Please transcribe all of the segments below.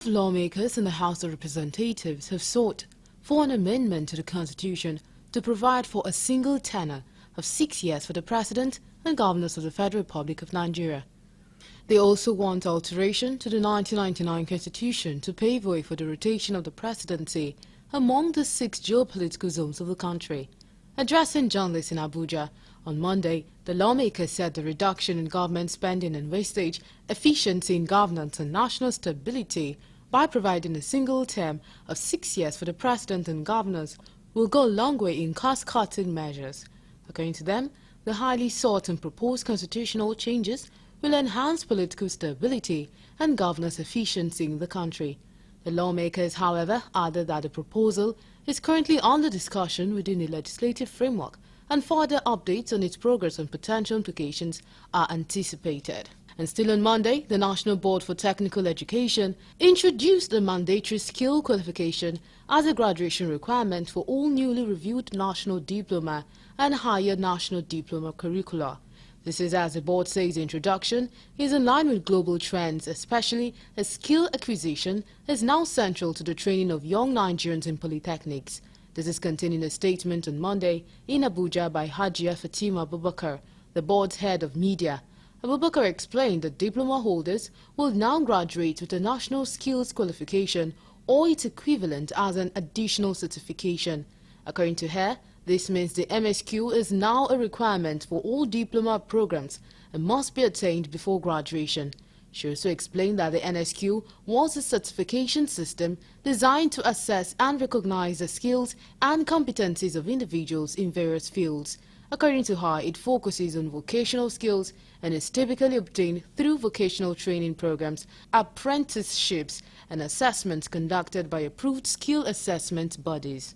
Lawmakers in the House of Representatives have sought for an amendment to the Constitution to provide for a single tenure of 6 years for the President and Governors of the Federal Republic of Nigeria. They also want alteration to the 1999 Constitution to pave way for the rotation of the presidency among the 6 geopolitical zones of the country. Addressing journalists in Abuja on Monday, the lawmakers said the reduction in government spending and wastage, efficiency in governance and national stability by providing a single term of 6 years for the president and governors will go a long way in cost-cutting measures. According to them, the highly sought and proposed constitutional changes will enhance political stability and governance efficiency in the country. The lawmakers, however, added that the proposal is currently under discussion within the legislative framework and further updates on its progress and potential implications are anticipated. And still on Monday, the National Board for Technical Education introduced a mandatory skill qualification as a graduation requirement for all newly reviewed national diploma and higher national diploma curricula. This is as the board says the introduction is in line with global trends, especially as skill acquisition is now central to the training of young Nigerians in polytechnics. This is contained in a statement on Monday in Abuja by Hajia Fatima Abubakar, the board's head of media. Abubakar explained that diploma holders will now graduate with a national skills qualification or its equivalent as an additional certification. According to her, this means the MSQ is now a requirement for all diploma programs and must be attained before graduation. She also explained that the NSQ was a certification system designed to assess and recognize the skills and competencies of individuals in various fields. According to her, it focuses on vocational skills and is typically obtained through vocational training programs, apprenticeships, and assessments conducted by approved skill assessment bodies.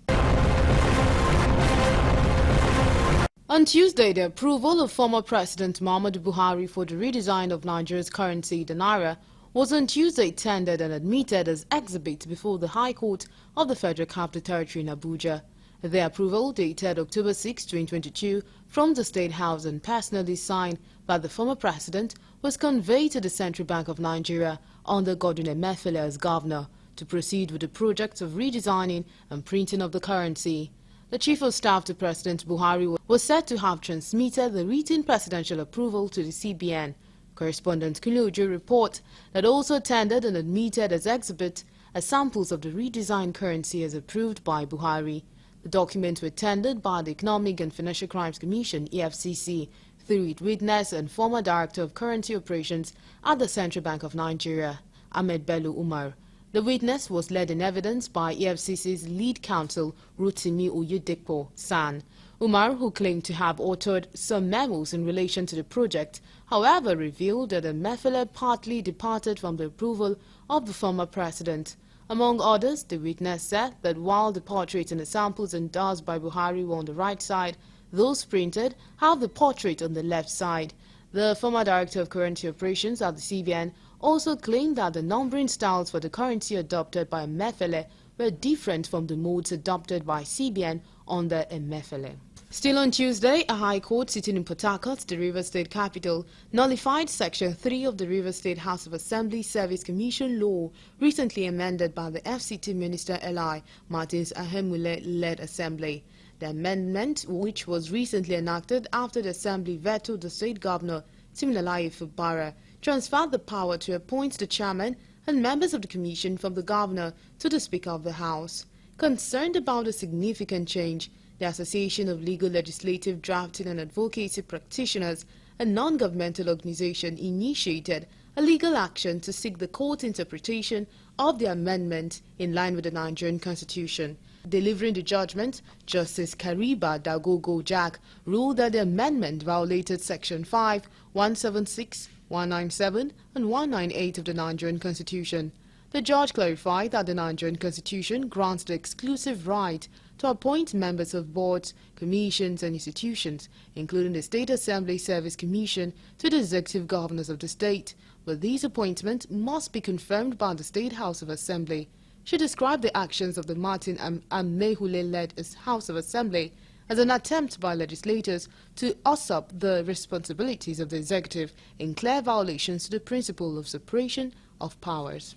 On Tuesday, the approval of former President Muhammadu Buhari for the redesign of Nigeria's currency, the Naira, was on Tuesday tendered and admitted as exhibit before the High Court of the Federal Capital Territory in Abuja. The approval, dated October 6, 2022, from the State House and personally signed by the former president, was conveyed to the Central Bank of Nigeria under Godwin Emefiele as governor to proceed with the project of redesigning and printing of the currency. The Chief of Staff to President Buhari was said to have transmitted the written presidential approval to the CBN. Correspondent Kulojo reports that also tendered and admitted as exhibit as samples of the redesigned currency as approved by Buhari. The documents were tendered by the Economic and Financial Crimes Commission (EFCC) through its witness and former Director of Currency Operations at the Central Bank of Nigeria, Ahmed Bello Umar. The witness was led in evidence by EFCC's lead counsel, Rotimi Oyedepo San. Umar, who claimed to have authored some memos in relation to the project, however revealed that Emefiele partly departed from the approval of the former president. Among others, the witness said that while the portraits and the samples endorsed by Buhari were on the right side, those printed have the portrait on the left side. The former Director of Currency Operations at the CBN also claimed that the numbering styles for the currency adopted by Emefiele were different from the modes adopted by CBN under Emefiele. Still on Tuesday, a High Court sitting in Port Harcourt, the Rivers State capital, nullified Section 3 of the Rivers State House of Assembly Service Commission law, recently amended by the FCT Minister Eli Martins Ahemule-led Assembly. The amendment, which was recently enacted after the Assembly vetoed the State Governor, Timileyin Fubara, transferred the power to appoint the chairman and members of the commission from the governor to the Speaker of the House. Concerned about the significant change, the Association of Legal, Legislative, Drafting and Advocacy Practitioners, a non-governmental organization, initiated a legal action to seek the court's interpretation of the amendment in line with the Nigerian Constitution. Delivering the judgment, Justice Kariba Dagogo Jack ruled that the amendment violated Section 5, 176, 197 and 198 of the Nigerian Constitution. The judge clarified that the Nigerian Constitution grants the exclusive right to appoint members of boards, commissions and institutions, including the State Assembly Service Commission, to the executive governors of the state, but these appointments must be confirmed by the State House of Assembly. She described the actions of the Martin Ahemule-led House of Assembly as an attempt by legislators to usurp the responsibilities of the executive in clear violations to the principle of separation of powers.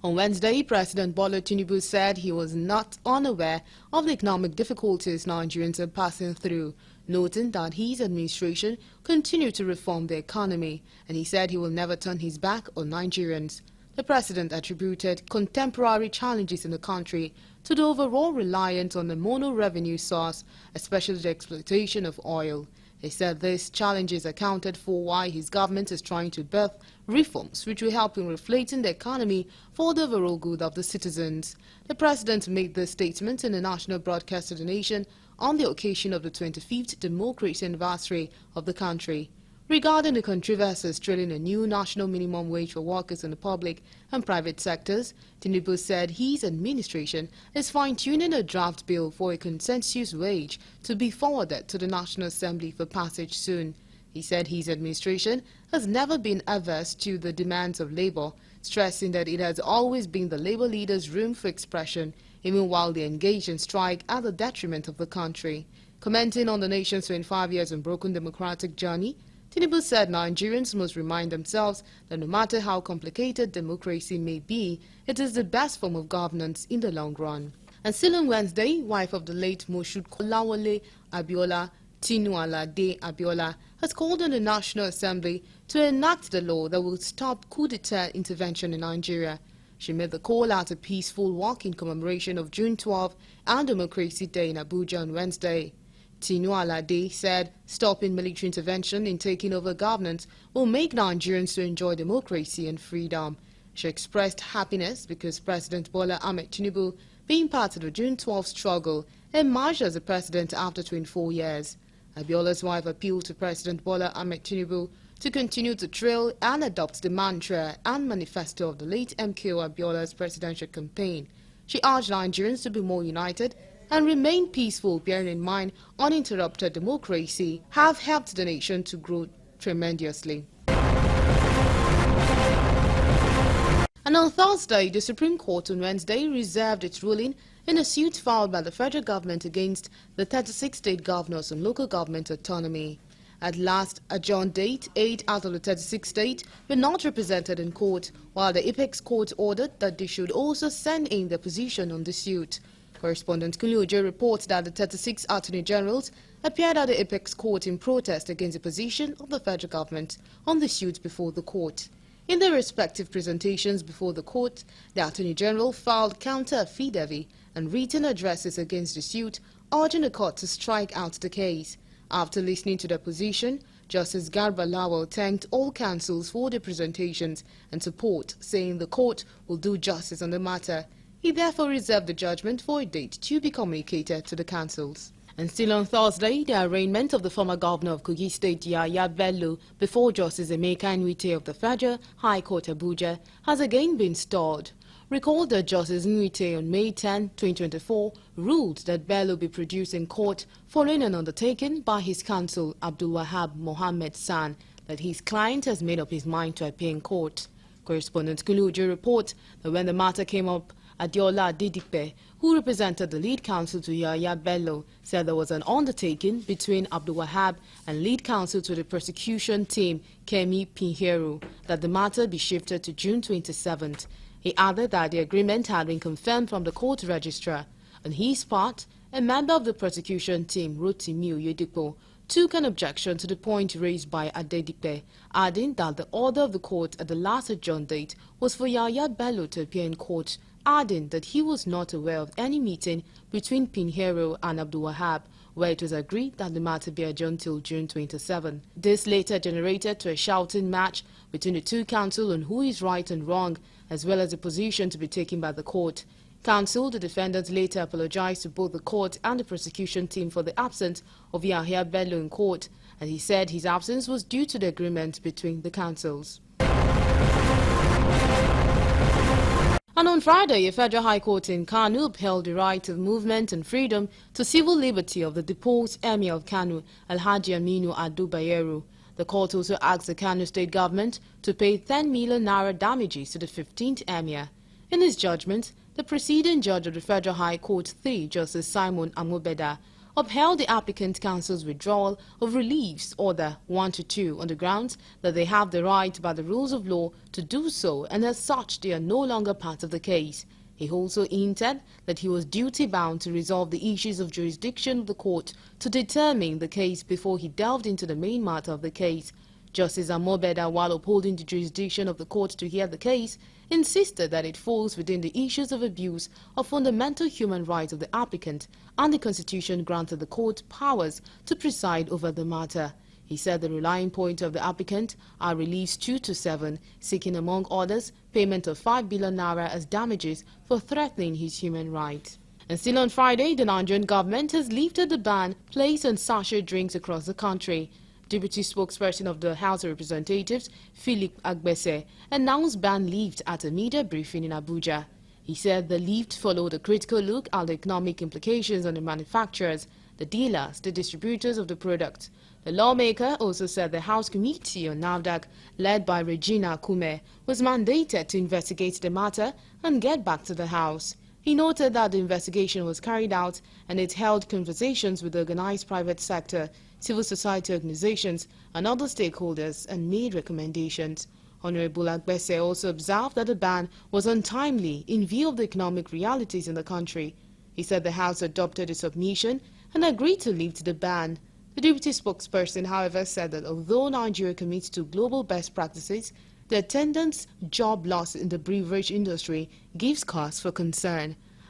On Wednesday, President Bola Tinubu said he was not unaware of the economic difficulties Nigerians are passing through, noting that his administration continued to reform the economy, and he said he will never turn his back on Nigerians. The president attributed contemporary challenges in the country to the overall reliance on the mono-revenue source, especially the exploitation of oil. He said these challenges accounted for why his government is trying to birth reforms which will help in reflating the economy for the overall good of the citizens. The president made this statement in the national broadcast to the nation on the occasion of the 25th democracy anniversary of the country. Regarding the controversies trailing a new national minimum wage for workers in the public and private sectors, Tinubu said his administration is fine-tuning a draft bill for a consensus wage to be forwarded to the National Assembly for passage soon. He said his administration has never been averse to the demands of labor, stressing that it has always been the labor leaders' room for expression, even while they engage in strike at the detriment of the country. Commenting on the nation's 25 years unbroken democratic journey, Tinubu said Nigerians must remind themselves that no matter how complicated democracy may be, it is the best form of governance in the long run. And still on Wednesday, wife of the late Moshood Kolawole Abiola, Tinualade Abiola, has called on the National Assembly to enact the law that will stop coup d'etat intervention in Nigeria. She made the call at a peaceful walk in commemoration of June 12 and Democracy Day in Abuja on Wednesday. Tinualade said stopping military intervention in taking over governance will make Nigerians to enjoy democracy and freedom. She expressed happiness because President Bola Ahmed Tinubu, being part of the June 12 struggle, emerged as a president after 24 years. Abiola's wife appealed to President Bola Ahmed Tinubu to continue to trail and adopt the mantra and manifesto of the late MKO Abiola's presidential campaign. She urged Nigerians to be more united and remain peaceful, bearing in mind uninterrupted democracy have helped the nation to grow tremendously. And on Thursday, the Supreme Court on Wednesday reserved its ruling in a suit filed by the federal government against the 36 state governors on local government autonomy. At last adjourned date, 8 out of the 36 states were not represented in court, while the Apex Court ordered that they should also send in their position on the suit. Correspondent Kulujo reports that the 36 Attorney Generals appeared at the Apex Court in protest against the position of the federal government on the suit before the court. In their respective presentations before the court, the Attorney General filed counter-affidavit and written addresses against the suit, urging the court to strike out the case. After listening to their position, Justice Garba Lawal thanked all counsels for their presentations and support, saying the court will do justice on the matter. He therefore reserved the judgment for a date to be communicated to the councils. And still on Thursday, the arraignment of the former governor of Kogi State, Yahaya Bello, before Justice Emeka Nwite of the Federal High Court Abuja, has again been stalled. Recall that Justice Nwite on May 10, 2024, ruled that Bello be produced in court following an undertaking by his counsel, Abdul Wahab Mohammed San, that his client has made up his mind to appear in court. Correspondent Kulujo reports that when the matter came up, Adeola Adedipe, who represented the lead counsel to Yahaya Bello, said there was an undertaking between Abdul Wahab and lead counsel to the prosecution team, Kemi Pinheiro, that the matter be shifted to June 27th. He added that the agreement had been confirmed from the court registrar. On his part, a member of the prosecution team, Rotimi Oyedepo, took an objection to the point raised by Adedipe, adding that the order of the court at the last adjourned date was for Yahaya Bello to appear in court, adding that he was not aware of any meeting between Pinheiro and Abdul Wahab, where it was agreed that the matter be adjourned till June 27. This later generated to a shouting match between the two counsel on who is right and wrong, as well as the position to be taken by the court. Counsel, the defendants later apologized to both the court and the prosecution team for the absence of Yahaya Bello in court, and he said his absence was due to the agreement between the counsels. And on Friday, a federal high court in Kano upheld the right of movement and freedom to civil liberty of the deposed Emir of Kano, Alhaji Aminu Ado Bayero. The court also asked the Kano state government to pay 10 million naira damages to the 15th Emir. In his judgment, the preceding judge of the Federal High Court 3, Justice Simon Amobeda, upheld the applicant council's withdrawal of reliefs order 1 to 2 on the grounds that they have the right by the rules of law to do so, and as such they are no longer part of the case. He also hinted that he was duty-bound to resolve the issues of jurisdiction of the court to determine the case before he delved into the main matter of the case. Justice Amobeda, while upholding the jurisdiction of the court to hear the case, insisted that it falls within the issues of abuse of fundamental human rights of the applicant, and the Constitution granted the court powers to preside over the matter. He said the relying point of the applicant are reliefs 2 to 7, seeking among others payment of 5 billion naira as damages for threatening his human rights. And still on Friday, the Nigerian government has lifted the ban placed on sachet drinks across the country. Deputy spokesperson of the House of Representatives, Philip Agbese, announced ban lift at a media briefing in Abuja. He said the lift followed a critical look at the economic implications on the manufacturers, the dealers, the distributors of the product. The lawmaker also said the House Committee on NAFDAC, led by Regina Kume, was mandated to investigate the matter and get back to the House. He noted that the investigation was carried out and it held conversations with the organized private sector, civil society organizations and other stakeholders and made recommendations. Honorable Agbese also observed that the ban was untimely in view of the economic realities in the country. He said the House adopted a submission and agreed to lift the ban. The deputy spokesperson, however, said that although Nigeria commits to global best practices, the attendant's job loss in the beverage industry gives cause for concern.